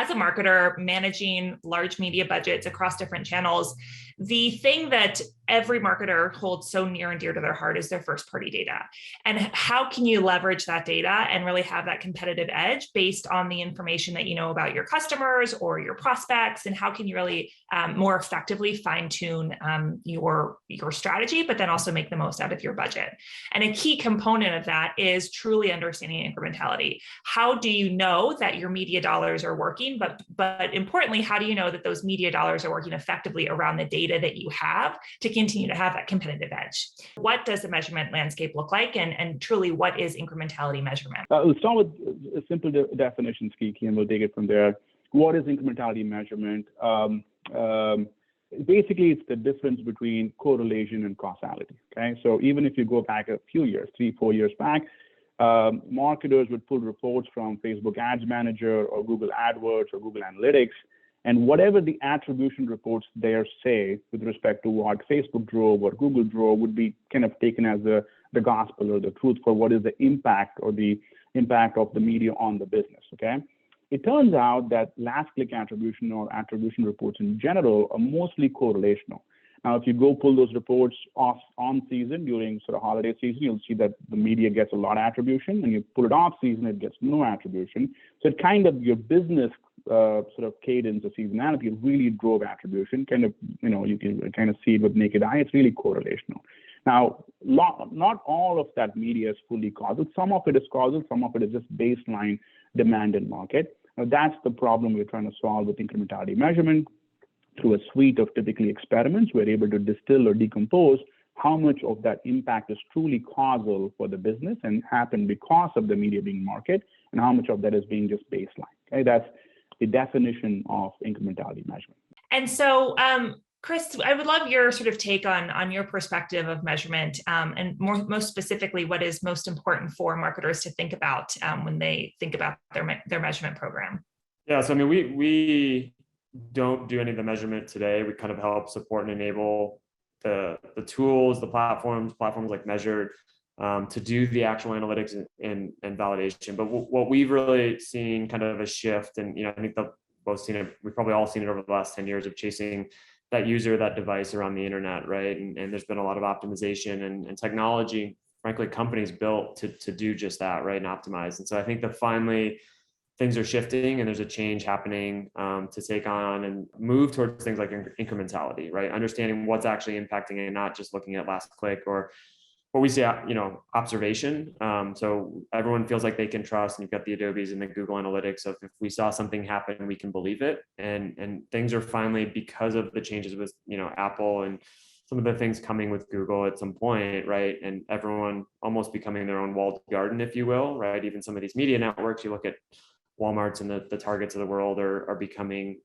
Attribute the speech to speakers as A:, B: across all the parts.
A: as a marketer managing large media budgets across different channels, the thing that every marketer holds so near and dear to their heart is their first party data. And how can you leverage that data and really have that competitive edge based on the information that you know about your customers or your prospects? And how can you really more effectively fine tune your strategy, but then also make the most out of your budget? And a key component of that is truly understanding incrementality. How do you know that your media dollars are working? But importantly, how do you know that those media dollars are working effectively around the data that you have to continue to have that competitive edge? What does the measurement landscape look like? And truly, what is incrementality measurement?
B: We'll start with a simple definition, Kiki, and we'll take it from there. What is incrementality measurement? Basically, it's the difference between correlation and causality. Okay, so even if you go back a few years, 3-4 years back, marketers would pull reports from Facebook Ads Manager or Google AdWords or Google Analytics, and whatever the attribution reports there say with respect to what Facebook drove or Google drove would be kind of taken as the gospel or the truth for what is the impact or the impact of the media on the business. Okay. It turns out that last click attribution or attribution reports in general are mostly correlational. Now, if you go pull those reports off on season during sort of holiday season, you'll see that the media gets a lot of attribution, and you pull it off season, it gets no attribution. So it kind of, your business sort of cadence or seasonality really drove attribution. Kind of, you can kind of see it with naked eye. It's really correlational. Now, not all of that media is fully causal. Some of it is causal, some of it is just baseline demand and market. Now, that's the problem we're trying to solve with incrementality measurement. Through a suite of typically experiments, we're able to distill or decompose how much of that impact is truly causal for the business and happened because of the media being market, and how much of that is being just baseline. Okay, that's the definition of incrementality measurement.
A: And so, Chris, I would love your sort of take on your perspective of measurement, and most specifically, what is most important for marketers to think about when they think about their measurement program.
C: Yeah, so I mean, we don't do any of the measurement today. We kind of help support and enable the tools, the platforms like Measured, to do the actual analytics and validation. But what we've really seen kind of a shift, and I think we've probably all seen it over the last 10 years of chasing that user, that device around the internet, right? And there's been a lot of optimization and technology, frankly, companies built to do just that, right? And optimize. And so I think that finally things are shifting and there's a change happening to take on and move towards things like incrementality, right? Understanding what's actually impacting it and not just looking at last click or what we say, observation. So everyone feels like they can trust, and you've got the Adobes and the Google Analytics of if we saw something happen, we can believe it. And things are finally, because of the changes with, Apple and some of the things coming with Google at some point, right? And everyone almost becoming their own walled garden, if you will, right? Even some of these media networks, you look at Walmarts and the Targets of the world are becoming,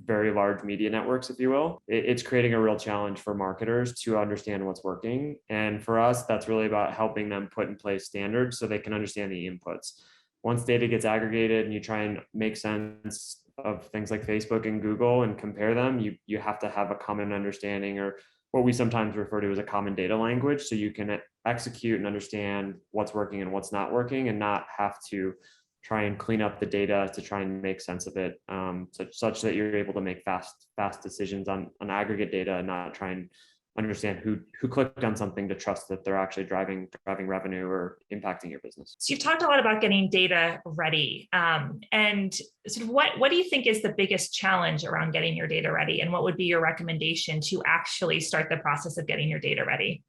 C: very large media networks, if you will. It's creating a real challenge for marketers to understand what's working. And for us, that's really about helping them put in place standards so they can understand the inputs. Once data gets aggregated and you try and make sense of things like Facebook and Google and compare them, you have to have a common understanding, or what we sometimes refer to as a common data language, so you can execute and understand what's working and what's not working, and not have to try and clean up the data to try and make sense of it, such that you're able to make fast decisions on aggregate data, and not try and understand who clicked on something to trust that they're actually driving revenue or impacting your business.
A: So you've talked a lot about getting data ready, and sort of what do you think is the biggest challenge around getting your data ready, and what would be your recommendation to actually start the process of getting your data ready?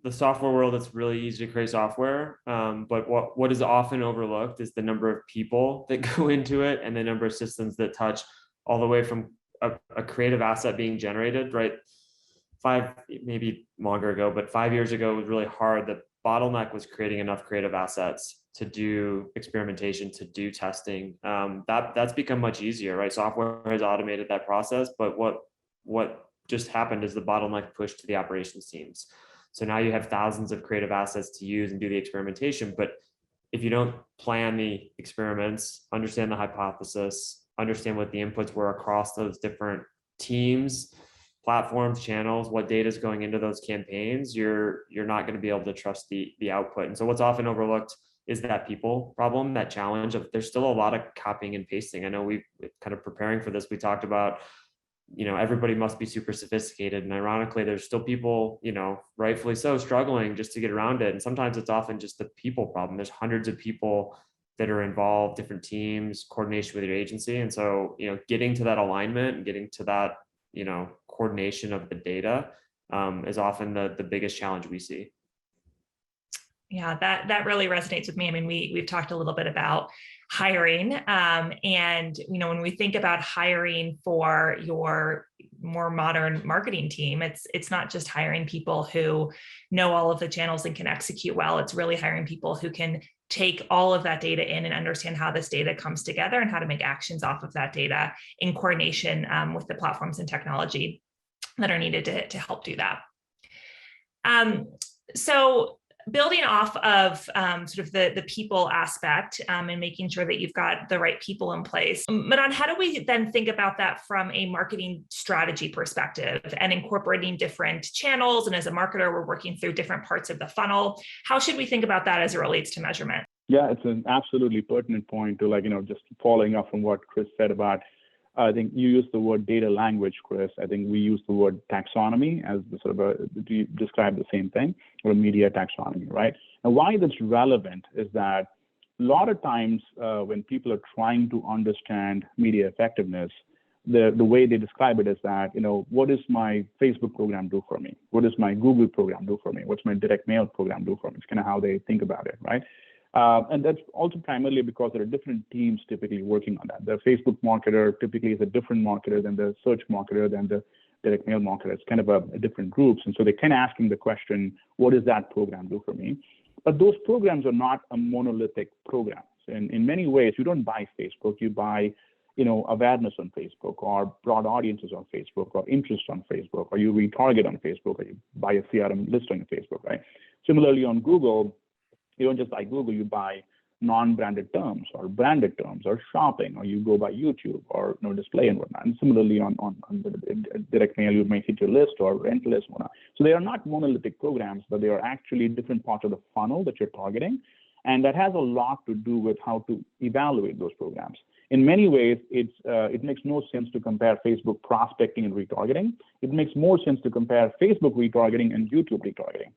C: The software world, it's really easy to create software, but what is often overlooked is the number of people that go into it and the number of systems that touch all the way from a creative asset being generated, right? 5, maybe longer ago, but 5 years ago, it was really hard. The bottleneck was creating enough creative assets to do experimentation, to do testing. That's become much easier, right? Software has automated that process, but what just happened is the bottleneck pushed to the operations teams. So now you have thousands of creative assets to use and do the experimentation. But if you don't plan the experiments, understand the hypothesis, understand what the inputs were across those different teams, platforms, channels, what data is going into those campaigns, you're not going to be able to trust the output. And so what's often overlooked is that people problem, that challenge of there's still a lot of copying and pasting. I know we've kind of preparing for this, we talked about, everybody must be super sophisticated. And ironically, there's still people, rightfully so, struggling just to get around it. And sometimes it's often just the people problem. There's hundreds of people that are involved, different teams, coordination with your agency. And so, getting to that alignment and getting to that, coordination of the data is often the biggest challenge we see.
A: Yeah, that really resonates with me. I mean, we've talked a little bit about hiring, and when we think about hiring for your more modern marketing team, it's not just hiring people who know all of the channels and can execute well. It's really hiring people who can take all of that data in and understand how this data comes together and how to make actions off of that data in coordination with the platforms and technology that are needed to help do that. So building off of sort of the people aspect and making sure that you've got the right people in place, Madan, how do we then think about that from a marketing strategy perspective and incorporating different channels? And as a marketer, we're working through different parts of the funnel. How should we think about that as it relates to measurement?
B: Yeah, it's an absolutely pertinent point to just following up from what Chris said about, I think you used the word data language, Chris. I think we use the word taxonomy as the sort of to describe the same thing, or a media taxonomy, right? And why that's relevant is that a lot of times when people are trying to understand media effectiveness, the way they describe it is that, what does my Facebook program do for me? What does my Google program do for me? What's my direct mail program do for me? It's kind of how they think about it, right? And that's also primarily because there are different teams typically working on that. The Facebook marketer typically is a different marketer than the search marketer, than the direct mail marketer. It's kind of a different groups. And so they can ask him the question, what does that program do for me? But those programs are not a monolithic program. In many ways, you don't buy Facebook, you buy awareness on Facebook, or broad audiences on Facebook, or interest on Facebook, or you retarget on Facebook, or you buy a CRM list on Facebook, right? Similarly on Google, you don't just buy Google, you buy non-branded terms or branded terms or shopping, or you go by YouTube or display and whatnot. And similarly on the direct mail, you may hit your list or rent list, whatnot. So they are not monolithic programs, but they are actually different parts of the funnel that you're targeting. And that has a lot to do with how to evaluate those programs. In many ways, it makes no sense to compare Facebook prospecting and retargeting. It makes more sense to compare Facebook retargeting and YouTube retargeting.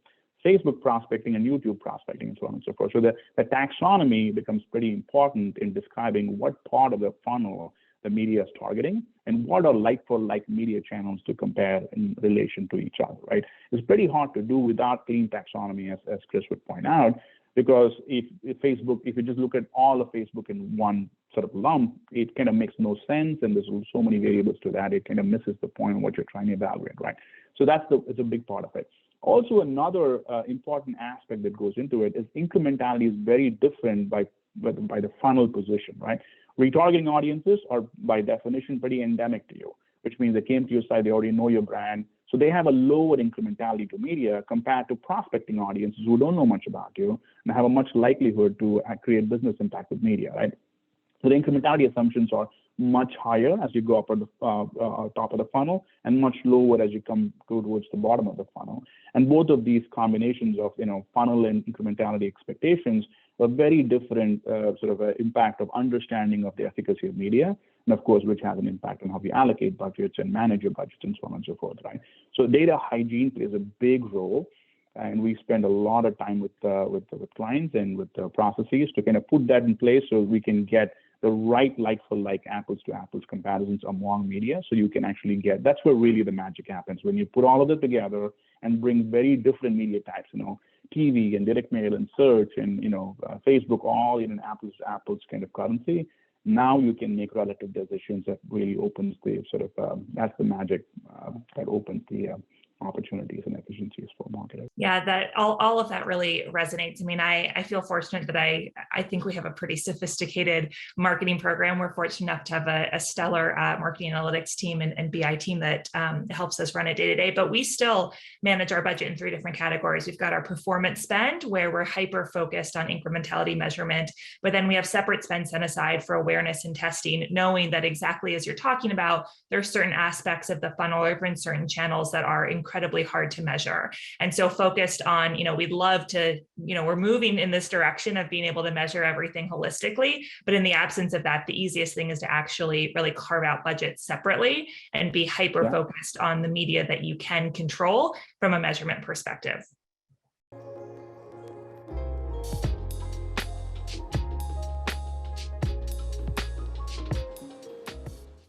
B: Facebook prospecting and YouTube prospecting, and so on and so forth. So the taxonomy becomes pretty important in describing what part of the funnel the media is targeting and what are like-for-like media channels to compare in relation to each other, right? It's pretty hard to do without clean taxonomy, as Chris would point out, because if you just look at all of Facebook in one sort of lump, it kind of makes no sense, and there's so many variables to that, it kind of misses the point of what you're trying to evaluate, right? So it's a big part of it. Also, another important aspect that goes into it is incrementality is very different by the funnel position, right? Retargeting audiences are by definition pretty endemic to you, which means they came to your site, they already know your brand, so they have a lower incrementality to media compared to prospecting audiences who don't know much about you and have a much likelihood to create business impact with media, right? So the incrementality assumptions are much higher as you go up at the top of the funnel, and much lower as you go towards the bottom of the funnel. And both of these combinations of funnel and incrementality expectations are very different sort of impact of understanding of the efficacy of media, and of course, which has an impact on how we allocate budgets and manage your budgets and so on and so forth, right? So data hygiene plays a big role, and we spend a lot of time with clients and with the processes to kind of put that in place so we can get the right like-for-like apples-to-apples comparisons among media, so you can actually get, that's where really the magic happens, when you put all of it together and bring very different media types, TV and direct mail and search and, Facebook, all in an apples-to-apples kind of currency. Now you can make relative decisions that really opens the sort of, that's the magic that opens the opportunities and efficiencies for marketers.
A: Yeah, that all of that really resonates. I mean, I feel fortunate that I think we have a pretty sophisticated marketing program. We're fortunate enough to have a stellar marketing analytics team and BI team that helps us run it day to day, but we still manage our budget in 3 different categories. We've got our performance spend, where we're hyper focused on incrementality measurement, but then we have separate spend set aside for awareness and testing, knowing that exactly as you're talking about, there are certain aspects of the funnel or even certain channels that are incredibly incredibly hard to measure. And so focused on, we'd love to, we're moving in this direction of being able to measure everything holistically, but in the absence of that, the easiest thing is to actually really carve out budgets separately and be hyper-focused on the media that you can control from a measurement perspective.